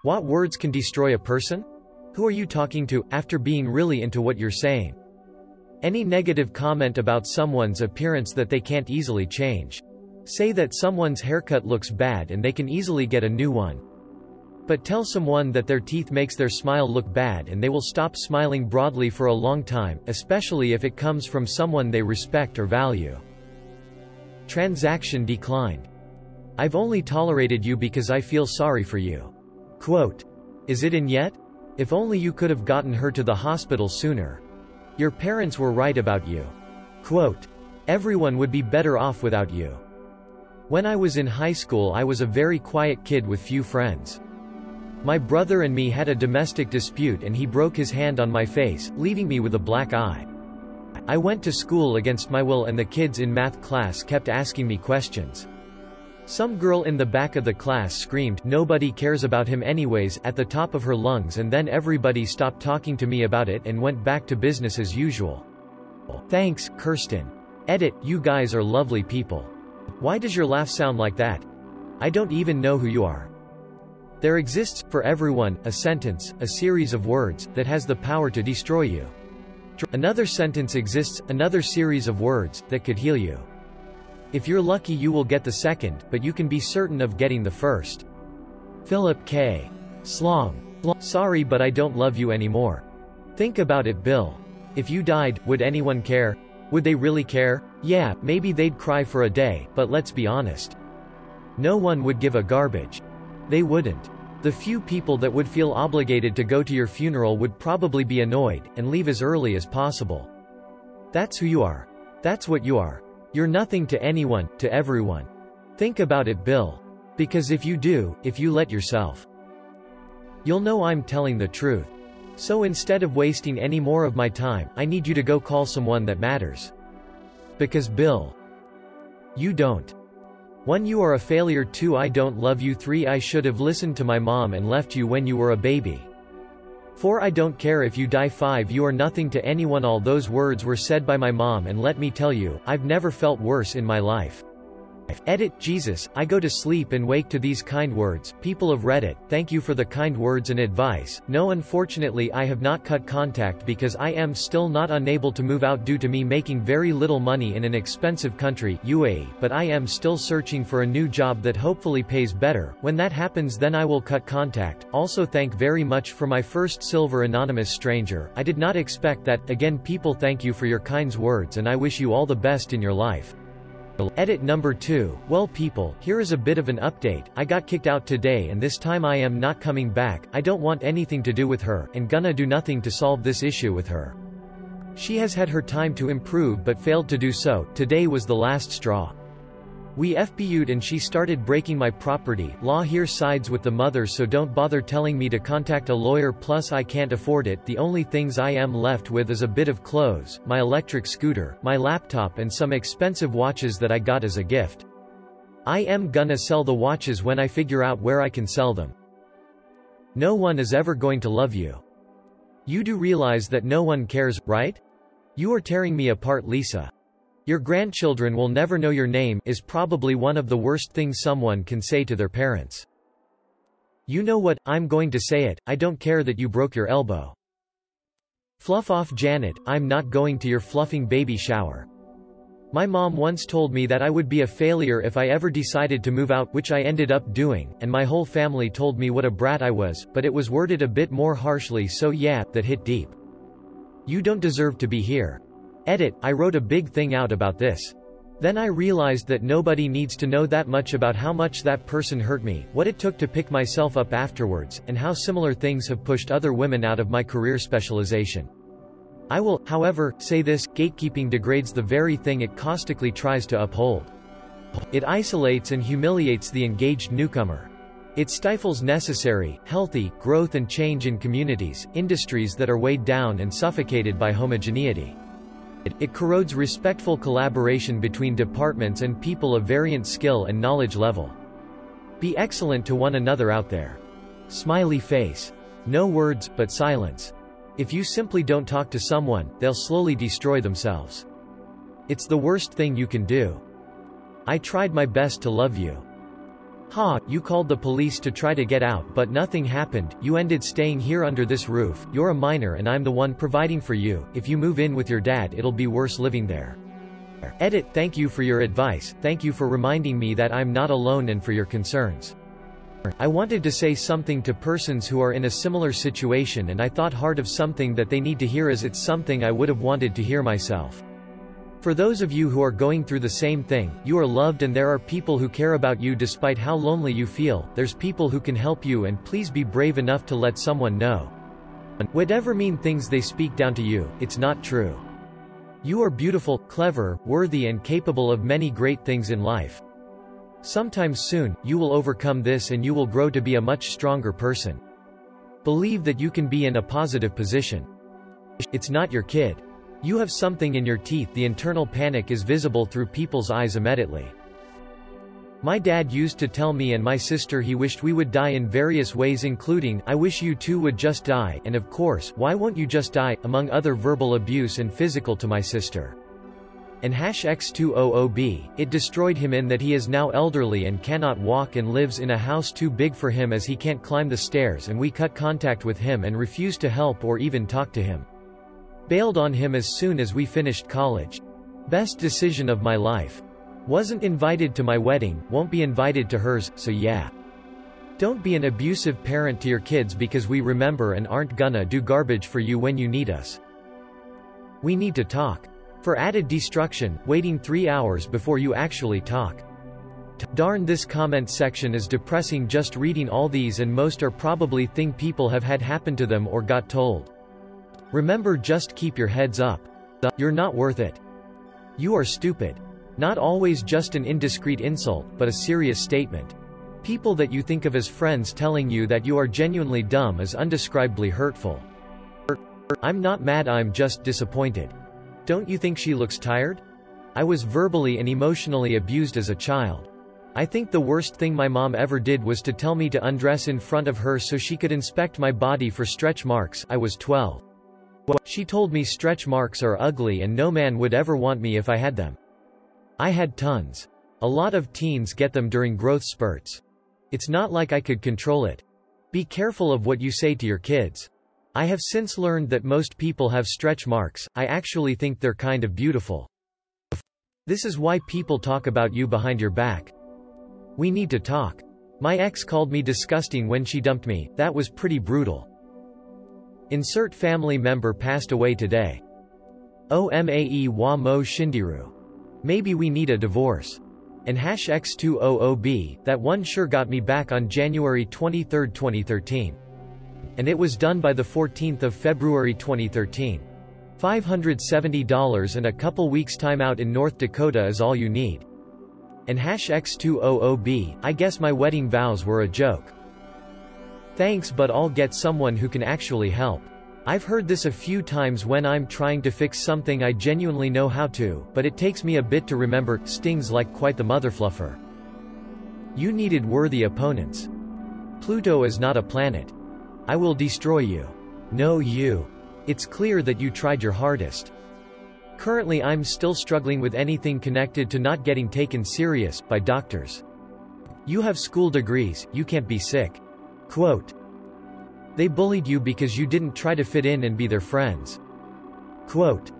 What words can destroy a person? Who are you talking to, after being really into what you're saying? Any negative comment about someone's appearance that they can't easily change. Say that someone's haircut looks bad and they can easily get a new one. But tell someone that their teeth makes their smile look bad and they will stop smiling broadly for a long time, especially if it comes from someone they respect or value. Transaction declined. I've only tolerated you because I feel sorry for you. Quote, is it in yet? If only you could have gotten her to the hospital sooner. Your parents were right about you. Quote, everyone would be better off without you. When I was in high school, I was a very quiet kid with few friends. My brother and me had a domestic dispute and he broke his hand on my face, leaving me with a black eye. I went to school against my will and the kids in math class kept asking me questions. Some girl in the back of the class screamed, "Nobody cares about him anyways," at the top of her lungs, and then everybody stopped talking to me about it and went back to business as usual. Thanks, Kirsten. Edit, you guys are lovely people. Why does your laugh sound like that? I don't even know who you are. There exists, for everyone, a sentence, a series of words, that has the power to destroy you. Another sentence exists, another series of words, that could heal you. If you're lucky you will get the second, but you can be certain of getting the first. Philip K. Slong. Sorry but I don't love you anymore. Think about it, Bill. If you died, would anyone care? Would they really care? Yeah, maybe they'd cry for a day, but let's be honest. No one would give a garbage. They wouldn't. The few people that would feel obligated to go to your funeral would probably be annoyed, and leave as early as possible. That's who you are. That's what you are. You're nothing to anyone, to everyone. Think about it, Bill. Because if you do, if you let yourself, you'll know I'm telling the truth. So instead of wasting any more of my time, I need you to go call someone that matters. Because Bill, you don't. 1. You are a failure. 2. I don't love you. 3. I should have listened to my mom and left you when you were a baby. 4. I don't care if you die. 5. You are nothing to anyone. All those words were said by my mom, and let me tell you, I've never felt worse in my life. Edit, Jesus, I go to sleep and wake to these kind words. People of Reddit, thank you for the kind words and advice. No, unfortunately I have not cut contact because I am still not unable to move out due to me making very little money in an expensive country, UAE, but I am still searching for a new job that hopefully pays better. When that happens then I will cut contact. Also thank very much for my first silver anonymous stranger. I did not expect that. Again, people, thank you for your kind words and I wish you all the best in your life. Edit number 2. Well people, here is a bit of an update. I got kicked out today and this time I am not coming back. I don't want anything to do with her, and gonna do nothing to solve this issue with her. She has had her time to improve but failed to do so. Today was the last straw. We FBU'd and she started breaking my property. Law here sides with the mother, so don't bother telling me to contact a lawyer, plus I can't afford it. The only things I am left with is a bit of clothes, my electric scooter, my laptop and some expensive watches that I got as a gift. I am gonna sell the watches when I figure out where I can sell them. No one is ever going to love you. You do realize that no one cares, right? You are tearing me apart, Lisa. Your grandchildren will never know your name is probably one of the worst things someone can say to their parents. You know what, I'm going to say it, I don't care that you broke your elbow. Fluff off Janet, I'm not going to your fluffing baby shower. My mom once told me that I would be a failure if I ever decided to move out, which I ended up doing, and my whole family told me what a brat I was, but it was worded a bit more harshly, so yeah, that hit deep. You don't deserve to be here. Edit, I wrote a big thing out about this. Then I realized that nobody needs to know that much about how much that person hurt me, what it took to pick myself up afterwards, and how similar things have pushed other women out of my career specialization. I will, however, say this: gatekeeping degrades the very thing it caustically tries to uphold. It isolates and humiliates the engaged newcomer. It stifles necessary, healthy, growth and change in communities, industries that are weighed down and suffocated by homogeneity. It corrodes respectful collaboration between departments and people of variant skill and knowledge level. Be excellent to one another out there. Smiley face. No words, but silence. If you simply don't talk to someone, they'll slowly destroy themselves. It's the worst thing you can do. I tried my best to love you. Ha, you called the police to try to get out but nothing happened, you ended staying here under this roof, you're a minor and I'm the one providing for you, if you move in with your dad it'll be worse living there. Edit. Thank you for your advice, thank you for reminding me that I'm not alone and for your concerns. I wanted to say something to persons who are in a similar situation and I thought hard of something that they need to hear as it's something I would have wanted to hear myself. For those of you who are going through the same thing, you are loved and there are people who care about you despite how lonely you feel, there's people who can help you and please be brave enough to let someone know. Whatever mean things they speak down to you, it's not true. You are beautiful, clever, worthy and capable of many great things in life. Sometime soon, you will overcome this and you will grow to be a much stronger person. Believe that you can be in a positive position. It's not your kid. You have something in your teeth. The internal panic is visible through people's eyes immediately. My dad used to tell me and my sister he wished we would die in various ways including, I wish you two would just die, and of course, why won't you just die, among other verbal abuse and physical to my sister. And #X200B, it destroyed him in that he is now elderly and cannot walk and lives in a house too big for him as he can't climb the stairs and we cut contact with him and refused to help or even talk to him. Bailed on him as soon as we finished college. Best decision of my life. Wasn't invited to my wedding, won't be invited to hers, so yeah. Don't be an abusive parent to your kids because we remember and aren't gonna do garbage for you when you need us. We need to talk. For added destruction, waiting 3 hours before you actually talk. Darn, this comment section is depressing just reading all these and most are probably things people have had happen to them or got told. Remember, just keep your heads up. You're not worth it. You are stupid. Not always just an indiscreet insult, but a serious statement. People that you think of as friends telling you that you are genuinely dumb is undescribably hurtful. I'm not mad, I'm just disappointed. Don't you think she looks tired? I was verbally and emotionally abused as a child. I think the worst thing my mom ever did was to tell me to undress in front of her so she could inspect my body for stretch marks. I was 12. She told me stretch marks are ugly and no man would ever want me if I had them. I had tons. A lot of teens get them during growth spurts. It's not like I could control it. Be careful of what you say to your kids. I have since learned that most people have stretch marks. I actually think they're kind of beautiful. This is why people talk about you behind your back. We need to talk. My ex called me disgusting when she dumped me. That was pretty brutal. Insert family member passed away today. Omae wa mo shindiru. Maybe we need a divorce. And #X200B, that one sure got me back on January 23, 2013. And it was done by the 14th of February 2013. $570 and a couple weeks time out in North Dakota is all you need. And #X200B, I guess my wedding vows were a joke. Thanks, but I'll get someone who can actually help. I've heard this a few times when I'm trying to fix something I genuinely know how to, but it takes me a bit to remember. Stings like quite the motherfluffer. You needed worthy opponents. Pluto is not a planet. I will destroy you. No, you. It's clear that you tried your hardest. Currently I'm still struggling with anything connected to not getting taken serious by doctors. You have school degrees, you can't be sick. Quote. They bullied you because you didn't try to fit in and be their friends. Quote.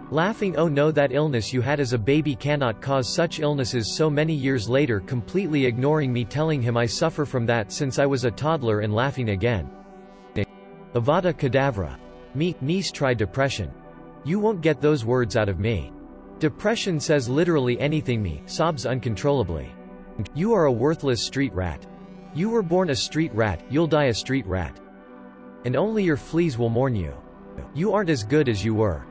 Laughing, oh no, that illness you had as a baby cannot cause such illnesses so many years later, completely ignoring me, telling him I suffer from that since I was a toddler, and laughing again. Avada Kedavra. Me, niece tried depression. You won't get those words out of me. Depression says literally anything. Me, sobs uncontrollably. You are a worthless street rat. You were born a street rat, you'll die a street rat. And only your fleas will mourn you. You aren't as good as you were.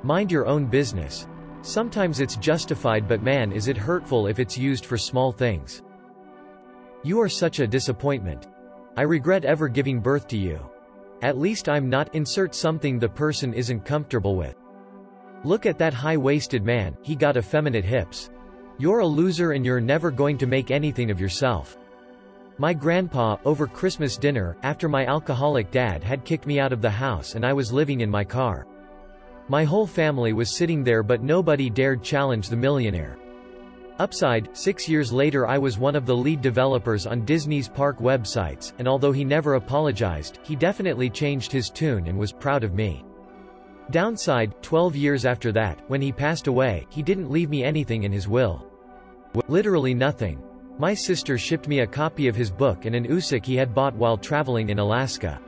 Mind your own business. Sometimes it's justified, but man is it hurtful if it's used for small things. You are such a disappointment. I regret ever giving birth to you. At least I'm not. Insert something the person isn't comfortable with. Look at that high-waisted man, he got effeminate hips. You're a loser and you're never going to make anything of yourself. My grandpa, over Christmas dinner, after my alcoholic dad had kicked me out of the house and I was living in my car. My whole family was sitting there but nobody dared challenge the millionaire. Upside, 6 years later I was one of the lead developers on Disney's park websites, and although he never apologized, he definitely changed his tune and was proud of me. Downside, 12 years after that, when he passed away, he didn't leave me anything in his will. Literally nothing. My sister shipped me a copy of his book and an usik he had bought while traveling in Alaska.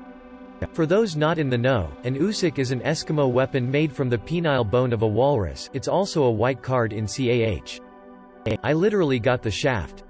For those not in the know, an usik is an Eskimo weapon made from the penile bone of a walrus. It's also a white card in CAH. I literally got the shaft.